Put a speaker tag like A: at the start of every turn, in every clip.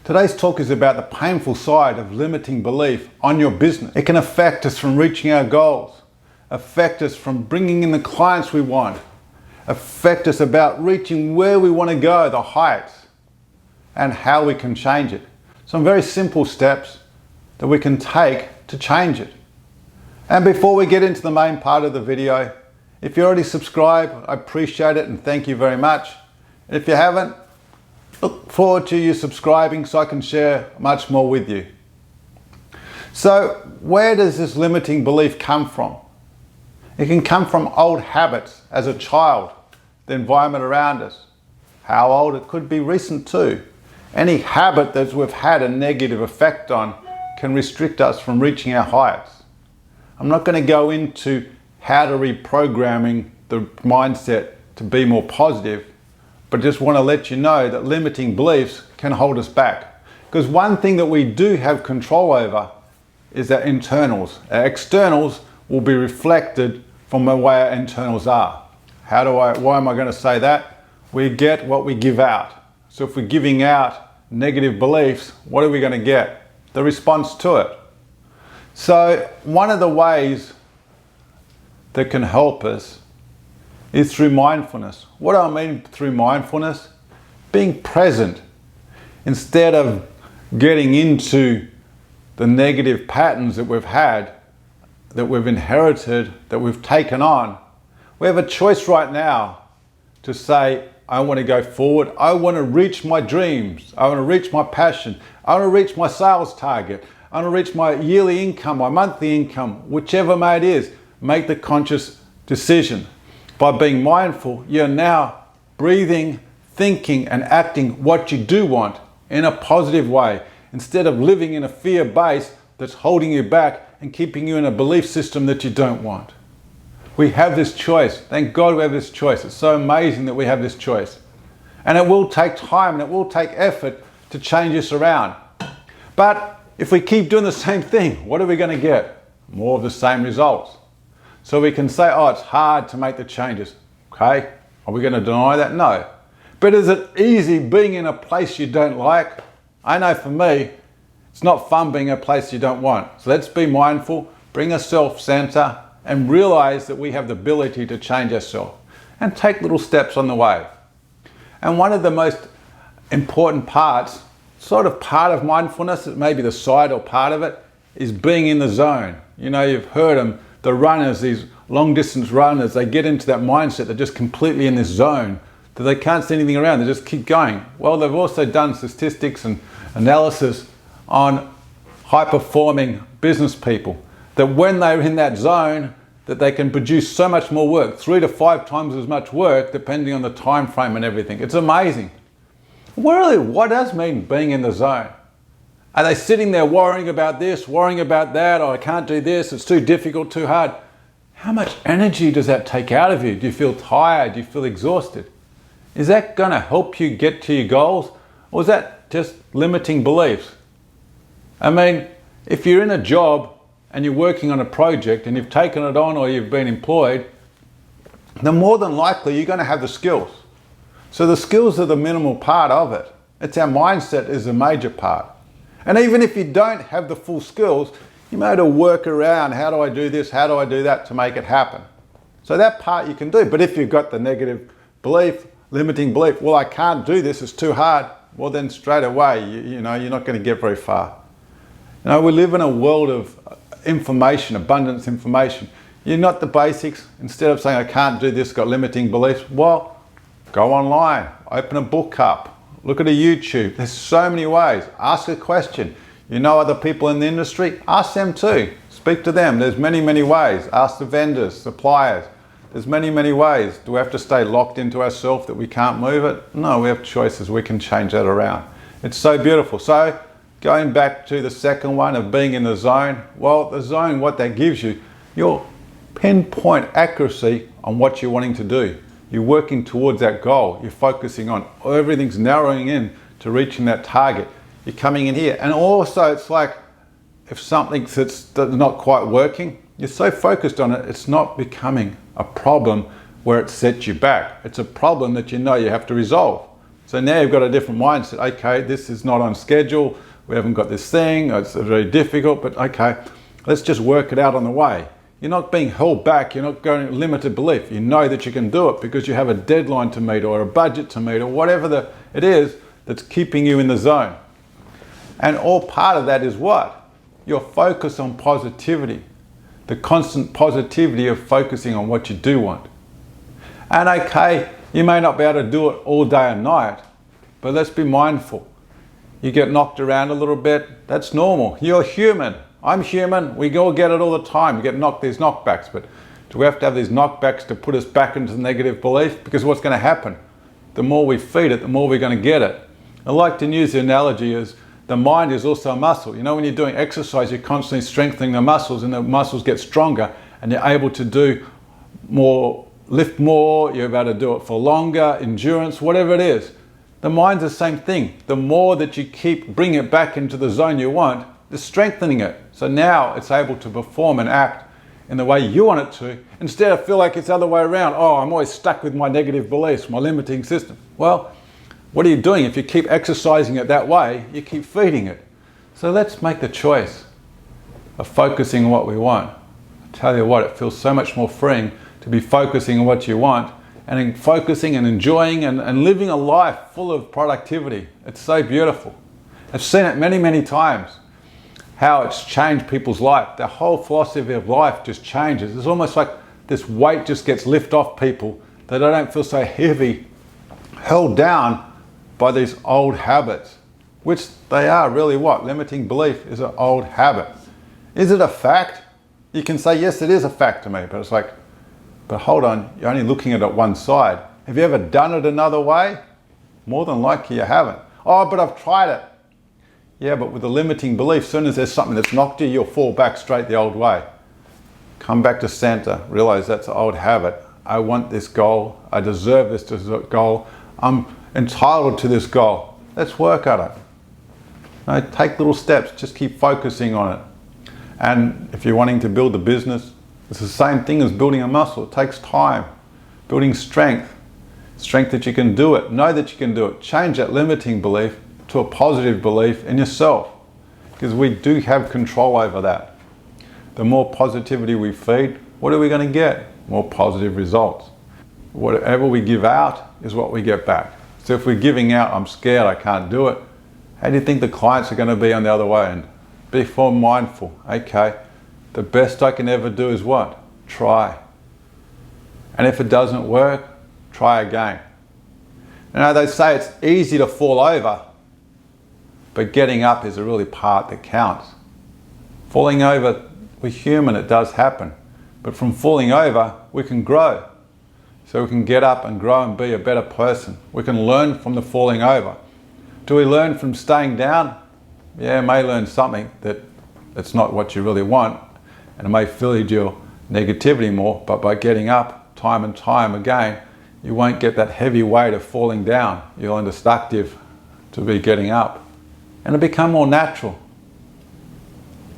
A: Today's talk is about the painful side of limiting belief on your business. It can affect us from reaching our goals, affect us from bringing in the clients we want, affect us about reaching where we want to go, the heights, and how we can change it. Some very simple steps that we can take to change it. And before we get into the main part of the video, if you already subscribed, I appreciate it and thank you very much. And if you haven't, look forward to you subscribing so I can share much more with you. So where does this limiting belief come from? It can come from old habits as a child, the environment around us. How old? It could be recent too. Any habit that we've had a negative effect on can restrict us from reaching our heights. I'm not going to go into how to reprogramming the mindset to be more positive, but just want to let you know that limiting beliefs can hold us back. Because one thing that we do have control over is our internals. Our externals will be reflected from the way our internals are. Why am I going to say that? We get what we give out. So if we're giving out negative beliefs, what are we going to get? The response to it. So one of the ways that can help us is through mindfulness. What do I mean through mindfulness? Being present. Instead of getting into the negative patterns that we've had, that we've inherited, that we've taken on, we have a choice right now to say, I want to go forward. I want to reach my dreams. I want to reach my passion. I want to reach my sales target. I want to reach my yearly income, my monthly income, whichever may it is. Make the conscious decision. By being mindful, you're now breathing, thinking and acting what you do want in a positive way, instead of living in a fear base that's holding you back and keeping you in a belief system that you don't want. We have this choice. Thank God we have this choice. It's so amazing that we have this choice. And it will take time and it will take effort to change this around. But if we keep doing the same thing, what are we going to get? More of the same results. So we can say, oh, it's hard to make the changes. Okay, are we going to deny that? No. But is it easy being in a place you don't like? I know for me, it's not fun being in a place you don't want. So let's be mindful, bring a self-center, and realize that we have the ability to change ourselves and take little steps on the way. And one of the most important parts, sort of part of mindfulness, maybe the side or part of it, is being in the zone. You know, you've heard them. The runners, these long distance runners, they get into that mindset, they're just completely in this zone, that they can't see anything around, they just keep going. Well, they've also done statistics and analysis on high-performing business people, that when they're in that zone, that they can produce so much more work, 3 to 5 times as much work, depending on the time frame and everything. It's amazing. Really, what does mean being in the zone? Are they sitting there worrying about this, worrying about that, oh, I can't do this, it's too difficult, too hard? How much energy does that take out of you? Do you feel tired? Do you feel exhausted? Is that going to help you get to your goals? Or is that just limiting beliefs? I mean, if you're in a job and you're working on a project and you've taken it on or you've been employed, then more than likely you're going to have the skills. So the skills are the minimal part of it. It's our mindset is a major part. And even if you don't have the full skills, you may have to work around, how do I do this, how do I do that to make it happen? So that part you can do. But if you've got the negative belief, limiting belief, well, I can't do this, it's too hard, well then straight away, you know, you're not going to get very far. You know, we live in a world of information, abundance information. You're not the basics. Instead of saying, I can't do this, got limiting beliefs, well, go online, open a book up, look at a YouTube. There's so many ways. Ask a question. You know other people in the industry? Ask them too. Speak to them. There's many, many ways. Ask the vendors, suppliers. There's many, many ways. Do we have to stay locked into ourselves that we can't move it? No, we have choices. We can change that around. It's so beautiful. So going back to the second one of being in the zone, well, the zone, what that gives you, your pinpoint accuracy on what you're wanting to do. You're working towards that goal. You're focusing on everything's narrowing in to reaching that target. You're coming in here. And also it's like if something that's not quite working, you're so focused on it, it's not becoming a problem where it sets you back. It's a problem that you know you have to resolve. So now you've got a different mindset. Okay, this is not on schedule. We haven't got this thing. It's very difficult, but okay, let's just work it out on the way. You're not being held back. You're not going limited belief. You know that you can do it because you have a deadline to meet or a budget to meet or whatever it is that's keeping you in the zone. And all part of that is what? Your focus on positivity. The constant positivity of focusing on what you do want. And okay, you may not be able to do it all day and night, but let's be mindful. You get knocked around a little bit, that's normal. You're human. I'm human. We all get it all the time. We get these knockbacks, but do we have to have these knockbacks to put us back into the negative belief? Because what's going to happen? The more we feed it, the more we're going to get it. I like to use the analogy as the mind is also a muscle. You know, when you're doing exercise, you're constantly strengthening the muscles and the muscles get stronger and you're able to do more, lift more, you're able to do it for longer, endurance, whatever it is. The mind's the same thing. The more that you keep bringing it back into the zone you want, the strengthening it. So now it's able to perform and act in the way you want it to, instead of feel like it's the other way around. Oh, I'm always stuck with my negative beliefs, my limiting system. Well, what are you doing? If you keep exercising it that way, you keep feeding it. So let's make the choice of focusing on what we want. I tell you what, it feels so much more freeing to be focusing on what you want and in focusing and enjoying and living a life full of productivity. It's so beautiful. I've seen it many, many times, how it's changed people's life. Their whole philosophy of life just changes. It's almost like this weight just gets lifted off people, that they don't feel so heavy, held down by these old habits, which they are really what? Limiting belief is an old habit. Is it a fact? You can say, yes, it is a fact to me, but it's like, but hold on, you're only looking at it one side. Have you ever done it another way? More than likely you haven't. Oh, but I've tried it. Yeah, but with a limiting belief, as soon as there's something that's knocked you, you'll fall back straight the old way. Come back to center, realize that's an old habit. I want this goal, I deserve this goal, I'm entitled to this goal. Let's work at it. No, take little steps, just keep focusing on it. And if you're wanting to build a business, it's the same thing as building a muscle. It takes time. Building strength that you can do it, know that you can do it. Change that limiting belief to a positive belief in yourself, because we do have control over that. The more positivity we feed, what are we going to get? More positive results. Whatever we give out is what we get back. So if we're giving out, I'm scared, I can't do it, how do you think the clients are going to be on the other way? And be more mindful. Okay, the best I can ever do is what? Try. And if it doesn't work, try again. You know, they say it's easy to fall over, but getting up is a really part that counts. Falling over, we're human, it does happen. But from falling over, we can grow. So we can get up and grow and be a better person. We can learn from the falling over. Do we learn from staying down? Yeah, may learn something that's not what you really want, and it may feed your negativity more, but by getting up time and time again, you won't get that heavy weight of falling down. You'll learn destructive to be getting up. And it'll become more natural.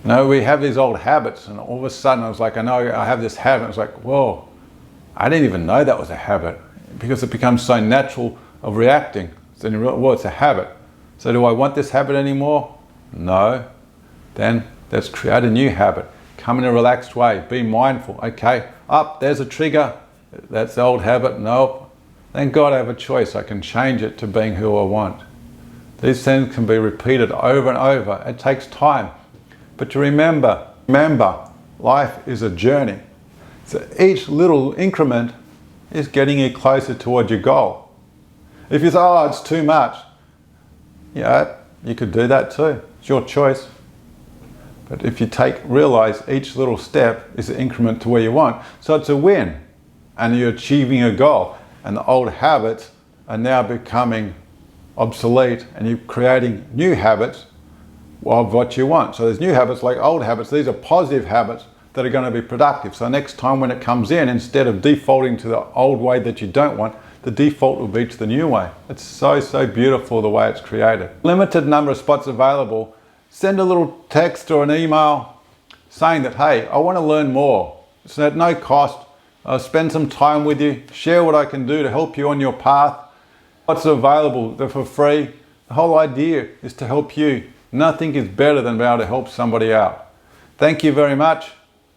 A: You know, we have these old habits, and all of a sudden I was like, I know I have this habit. I was like, whoa, I didn't even know that was a habit, because it becomes so natural of reacting. So then you realize, well, it's a habit. So do I want this habit anymore? No. Then let's create a new habit. Come in a relaxed way, be mindful. Okay, there's a trigger. That's the old habit. Nope. Thank God I have a choice. I can change it to being who I want. These things can be repeated over and over. It takes time. But to remember, life is a journey. So each little increment is getting you closer towards your goal. If you say, oh, it's too much, yeah, you could do that too. It's your choice. But if you realize each little step is an increment to where you want, so it's a win, and you're achieving a goal, and the old habits are now becoming obsolete, and you're creating new habits of what you want. So there's new habits like old habits. These are positive habits that are going to be productive. So next time when it comes in, instead of defaulting to the old way that you don't want, the default will be to the new way. It's so, so beautiful the way it's created. Limited number of spots available. Send a little text or an email saying that, hey, I want to learn more. It's at no cost. I'll spend some time with you, share what I can do to help you on your path. What's available, they're for free. The whole idea is to help you. Nothing is better than being able to help somebody out. Thank you very much.